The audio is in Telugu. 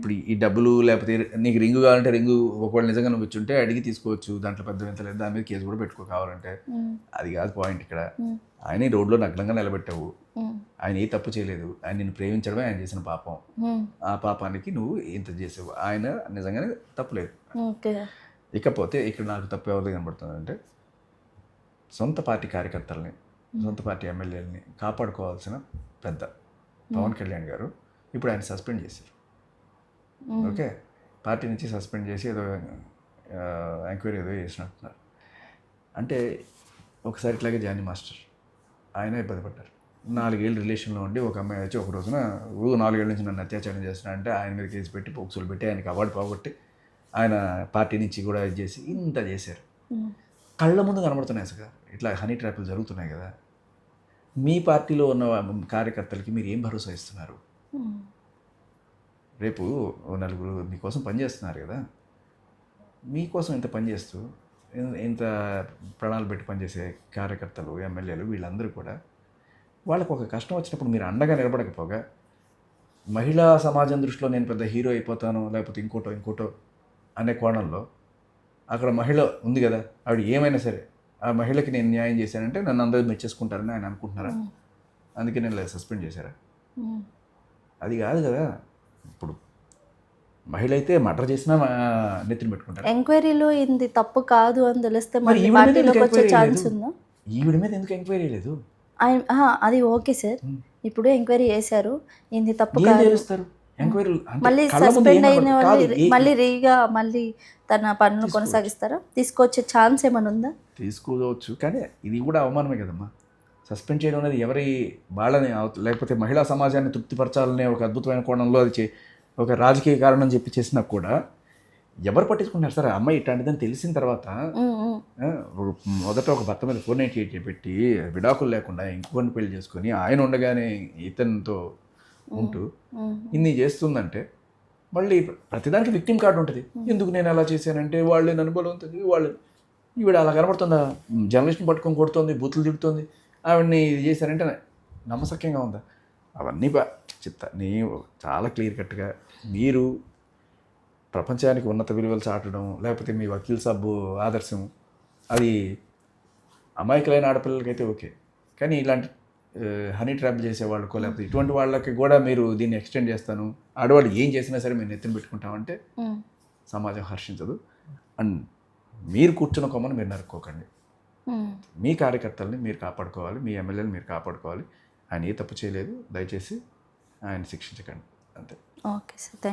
ఇప్పుడు ఈ డబ్బులు లేకపోతే నీకు రింగు కావాలంటే రింగు ఒకవేళ నిజంగా నువ్వు ఇచ్చుంటే అడిగి తీసుకోవచ్చు, దాంట్లో పెద్ద ఎంత లేదు, దాని మీద కేసు కూడా పెట్టుకో కావాలంటే. అది కాదు పాయింట్ ఇక్కడ. ఆయన ఈ రోడ్లో నగ్నంగా నిలబెట్టావు, ఆయన ఏ తప్పు చేయలేదు, ఆయన నిన్ను ప్రేమించడమే ఆయన చేసిన పాపం. ఆ పాపానికి నువ్వు ఇంత చేసావు, ఆయన నిజంగానే తప్పులేదు. ఇకపోతే ఇక్కడ నాకు తప్పు ఎవరిది కనబడుతుందంటే సొంత పార్టీ కార్యకర్తల్ని, సొంత పార్టీ ఎమ్మెల్యేలని కాపాడుకోవాల్సిన పెద్ద పవన్ కళ్యాణ్ గారు ఇప్పుడు ఆయన సస్పెండ్ చేశారు. ఓకే, పార్టీ నుంచి సస్పెండ్ చేసి ఏదో ఎంక్వైరీ ఏదో చేసినట్టున్నారు. అంటే ఒకసారి ఇట్లాగే జానీ మాస్టర్ ఆయన ఇబ్బంది పడ్డారు. 4 ఏళ్ళు రిలేషన్లో ఉండి ఒక అమ్మాయి వచ్చి ఒక రోజున 4 ఏళ్ళ నుంచి నన్ను అత్యాచారం చేస్తున్నా అంటే ఆయన మీద కేసు పెట్టి పోక్సులు పెట్టి ఆయనకి అవార్డు పోగొట్టి ఆయన పార్టీ నుంచి కూడా ఇది చేసి ఇంత చేశారు. కళ్ళ ముందు కనబడుతున్నాయి అసలు ఇట్లా హనీ ట్రాప్లు జరుగుతున్నాయి కదా. మీ పార్టీలో ఉన్న కార్యకర్తలకి మీరు ఏం భరోసా ఇస్తున్నారు? రేపు 4 మీకోసం పనిచేస్తున్నారు కదా, మీకోసం ఇంత పనిచేస్తూ ఇంత ప్రాణాలు పెట్టి పనిచేసే కార్యకర్తలు, ఎమ్మెల్యేలు వీళ్ళందరూ కూడా వాళ్ళకు ఒక కష్టం వచ్చినప్పుడు మీరు అండగా నిలబడకపోగా మహిళా సమాజం దృష్టిలో నేను పెద్ద హీరో అయిపోతాను లేకపోతే ఇంకోటో అనే కోణంలో అక్కడ మహిళ ఉంది కదా, ఆవిడ ఏమైనా సరే ఆ మహిళకి నేను న్యాయం చేశానంటే నన్ను అందరూ మెచ్చేసుకుంటారని ఆయన అనుకుంటున్నారా? అందుకే నేను సస్పెండ్ చేశారా? అది కాదు కదా. ఇప్పుడు మహిళ అయితే మర్డర్ చేసినా నెత్తిని పెట్టుకుంటారు. ఎంక్వైరీలో ఇది తప్పు కాదు అని తెలిస్తే పార్టీలోకి వచ్చే ఛాన్స్ ఉందా? ఈవిడ మీద ఎందుకు ఎంక్వైరీ లేదు? అది ఓకే సార్, ఇప్పుడు ఎంక్వైరీ చేశారు, ఇది తప్పు ఏం కాదు, చేస్తారు ఎంక్వైరీ? మళ్ళీ సస్పెండ్ అయిన వాళ్ళు మళ్ళీ రీగా మళ్ళీ తన పనులు కొనసాగిస్తారా? తీసుకొచ్చే ఛాన్స్ ఏమైనా ఉందా? తీసుకోవచ్చు, కానీ ఇది కూడా అవమానమే కదమ్మా. సస్పెండ్ చేయడం అనేది ఎవరి వాళ్ళని లేకపోతే మహిళా సమాజాన్ని తృప్తిపరచాలనే ఒక అద్భుతమైన కోణంలో అది ఒక రాజకీయ కారణం చెప్పి చేసినా కూడా ఎవరు పట్టించుకుంటారు సార్? అమ్మాయి ఇట్లాంటిదని తెలిసిన తర్వాత మొదట ఒక భర్త మీద 498 పెట్టి విడాకులు లేకుండా ఇంకొకరిని పెళ్లి చేసుకొని ఆయన ఉండగానే ఇతనితో ఉంటూ ఇన్ని చేస్తుందంటే మళ్ళీ ప్రతిదానికి విక్టిమ్ కార్డు ఉంటుంది. ఎందుకు నేను అలా చేశానంటే వాళ్ళే నన్ను బలవంతుంది, వాళ్ళు ఈవిడ అలా కనబడుతుందా? జర్నలిస్ట్ని పట్టుకొని కొడుతుంది, బూతులు తిడుతుంది, ఆవిడని ఇది చేశారంటే నమ్మసక్యంగా ఉందా? అవన్నీ నీ చాలా క్లియర్ కట్గా మీరు ప్రపంచానికి ఉన్నత విలువలు చాటడం లేకపోతే మీ వకీల్ సబ్బు ఆదర్శం అది అమాయకులైన ఆడపిల్లలకైతే ఓకే, కానీ ఇలాంటి హనీ ట్రాప్ చేసే వాళ్ళకో లేకపోతే ఇటువంటి వాళ్ళకి కూడా మీరు దీన్ని ఎక్స్టెండ్ చేస్తాను, ఆడవాళ్ళు ఏం చేసినా సరే మేము నెత్తిన పెట్టుకుంటామంటే సమాజం హర్షించదు. అండ్ మీరు కూర్చున్న కొమ్మను మీరు నరుక్కోకండి. మీ కార్యకర్తల్ని మీరు కాపాడుకోవాలి, మీ ఎమ్మెల్యేని మీరు కాపాడుకోవాలి. ఆయన ఏ తప్పు చేయలేదు, దయచేసి ఆయన శిక్షించకండి అంతే. Okay sir.